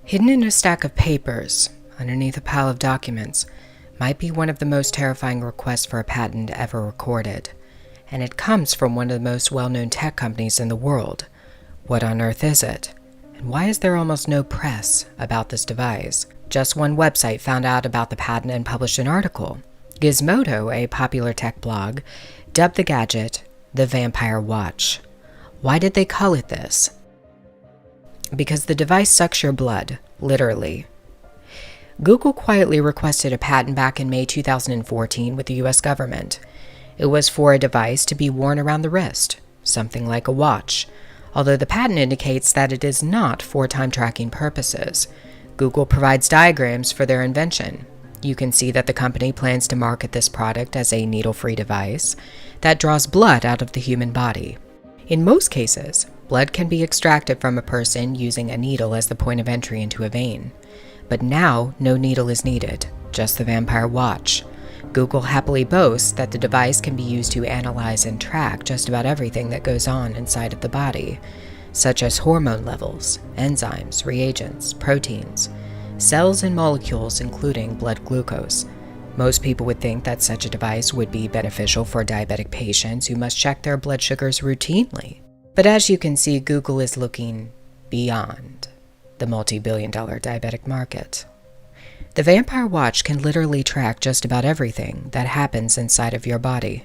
Hidden in a stack of papers, underneath a pile of documents, might be one of the most terrifying requests for a patent ever recorded. And it comes from one of the most well-known tech companies in the world. What on earth is it? And why is there almost no press about this device? Just one website found out about the patent and published an article. Gizmodo, a popular tech blog, dubbed the gadget the Vampire Watch. Why did they call it this? Because the device sucks your blood, literally. Google quietly requested a patent back in May 2014 with the US government. It was for a device to be worn around the wrist, something like a watch, although the patent indicates that it is not for time tracking purposes. Google provides diagrams for their invention. You can see that the company plans to market this product as a needle-free device that draws blood out of the human body. In most cases, blood can be extracted from a person using a needle as the point of entry into a vein. But now, no needle is needed, just the Vampire Watch. Google happily boasts that the device can be used to analyze and track just about everything that goes on inside of the body, such as hormone levels, enzymes, reagents, proteins, cells and molecules including blood glucose. Most people would think that such a device would be beneficial for diabetic patients who must check their blood sugars routinely. But as you can see, Google is looking beyond the multi-billion-dollar diabetic market. The Vampire Watch can literally track just about everything that happens inside of your body.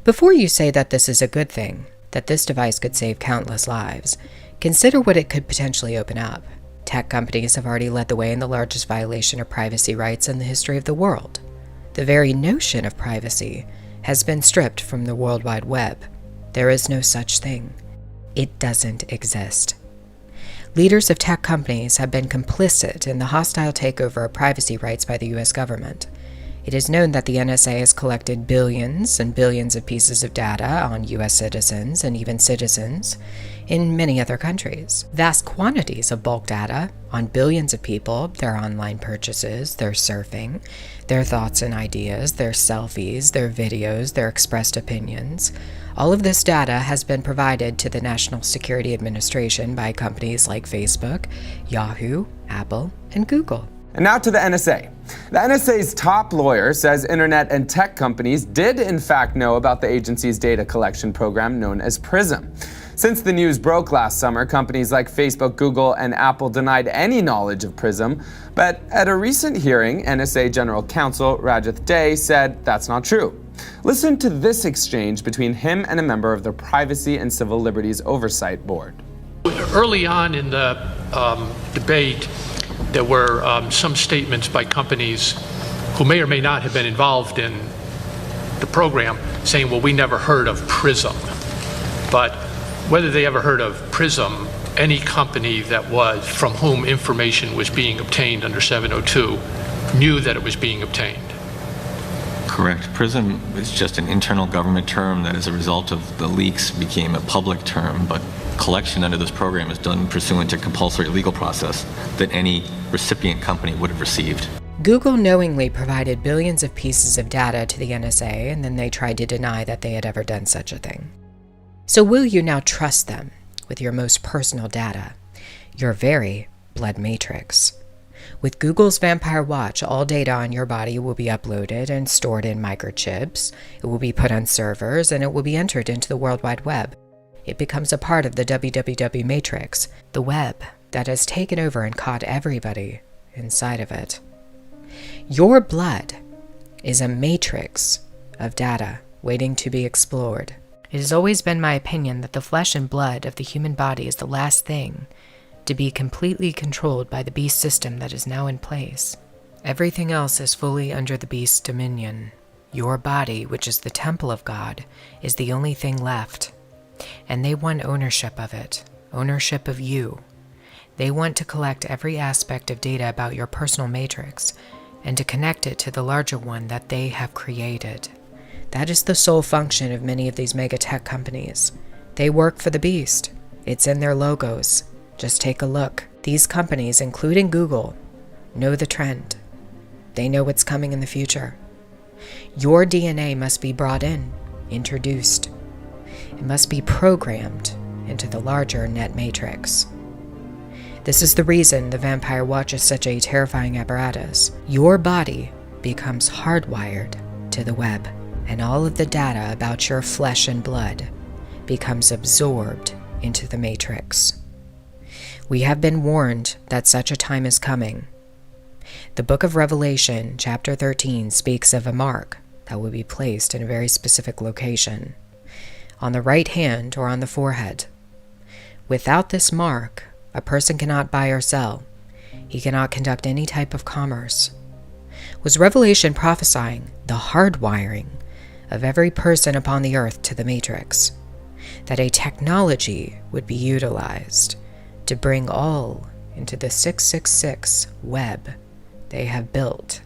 Before you say that this is a good thing, that this device could save countless lives, consider what it could potentially open up. Tech companies have already led the way in the largest violation of privacy rights in the history of the world. The very notion of privacy has been stripped from the World Wide Web. There is no such thing. It doesn't exist. Leaders of tech companies have been complicit in the hostile takeover of privacy rights by the US government. It is known that the NSA has collected billions and billions of pieces of data on US citizens and even citizens in many other countries. Vast quantities of bulk data on billions of people, their online purchases, their surfing, their thoughts and ideas, their selfies, their videos, their expressed opinions. All of this data has been provided to the National Security Administration by companies like Facebook, Yahoo, Apple, and Google. And now to the NSA. The NSA's top lawyer says internet and tech companies did in fact know about the agency's data collection program known as PRISM. Since the news broke last summer, companies like Facebook, Google, and Apple denied any knowledge of PRISM. But at a recent hearing, NSA General Counsel Rajath Dey said that's not true. Listen to this exchange between him and a member of the Privacy and Civil Liberties Oversight Board. Early on in the debate, there were some statements by companies who may or may not have been involved in the program saying, well, we never heard of PRISM. But whether they ever heard of PRISM, any company that was from whom information was being obtained under 702 knew that it was being obtained. Correct. PRISM is just an internal government term that as a result of the leaks became a public term, but collection under this program is done pursuant to compulsory legal process that any recipient company would have received. Google knowingly provided billions of pieces of data to the NSA, and then they tried to deny that they had ever done such a thing. So will you now trust them with your most personal data, your very blood matrix? With Google's Vampire Watch, all data on your body will be uploaded and stored in microchips. It will be put on servers, and it will be entered into the World Wide Web. It becomes a part of the www matrix, the web that has taken over and caught everybody inside of it. Your blood is a matrix of data waiting to be explored. It has always been my opinion that the flesh and blood of the human body is the last thing to be completely controlled by the beast system that is now in place. Everything else is fully under the beast's dominion. Your body, which is the temple of God, is the only thing left. And they want ownership of it, ownership of you. They want to collect every aspect of data about your personal matrix and to connect it to the larger one that they have created. That is the sole function of many of these mega tech companies. They work for the beast. It's in their logos. Just take a look. These companies, including Google, know the trend. They know what's coming in the future. Your DNA must be brought in, introduced. It must be programmed into the larger net matrix. This is the reason the vampire watch is such a terrifying apparatus. Your body becomes hardwired to the web, and all of the data about your flesh and blood becomes absorbed into the matrix. We have been warned that such a time is coming. The book of Revelation, chapter 13, speaks of a mark that will be placed in a very specific location, on the right hand or on the forehead. Without this mark, a person cannot buy or sell. He cannot conduct any type of commerce. Was Revelation prophesying the hardwiring of every person upon the earth to the matrix? That a technology would be utilized to bring all into the 666 web they have built?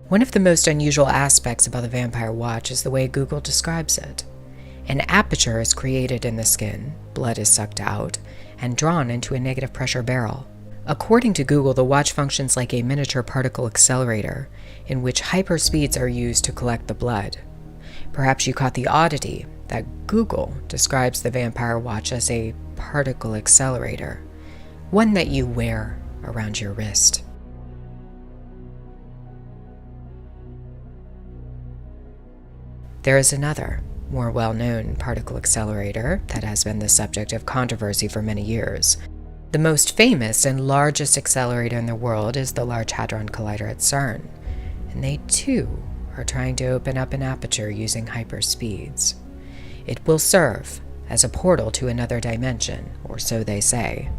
One of the most unusual aspects about the vampire watch is the way Google describes it. An aperture is created in the skin, blood is sucked out, and drawn into a negative pressure barrel. According to Google, the watch functions like a miniature particle accelerator, in which hyperspeeds are used to collect the blood. Perhaps you caught the oddity that Google describes the vampire watch as a particle accelerator, one that you wear around your wrist. There is another, more well-known particle accelerator that has been the subject of controversy for many years. The most famous and largest accelerator in the world is the Large Hadron Collider at CERN, and they too are trying to open up an aperture using hyperspeeds. It will serve as a portal to another dimension, or so they say.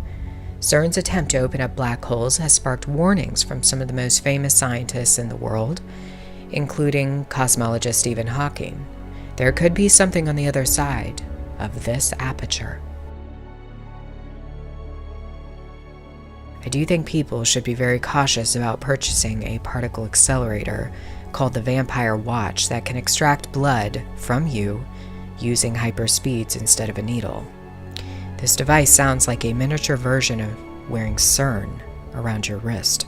CERN's attempt to open up black holes has sparked warnings from some of the most famous scientists in the world, including cosmologist Stephen Hawking. There could be something on the other side of this aperture. I do think people should be very cautious about purchasing a particle accelerator called the Vampire Watch that can extract blood from you using hyperspeeds instead of a needle. This device sounds like a miniature version of wearing CERN around your wrist.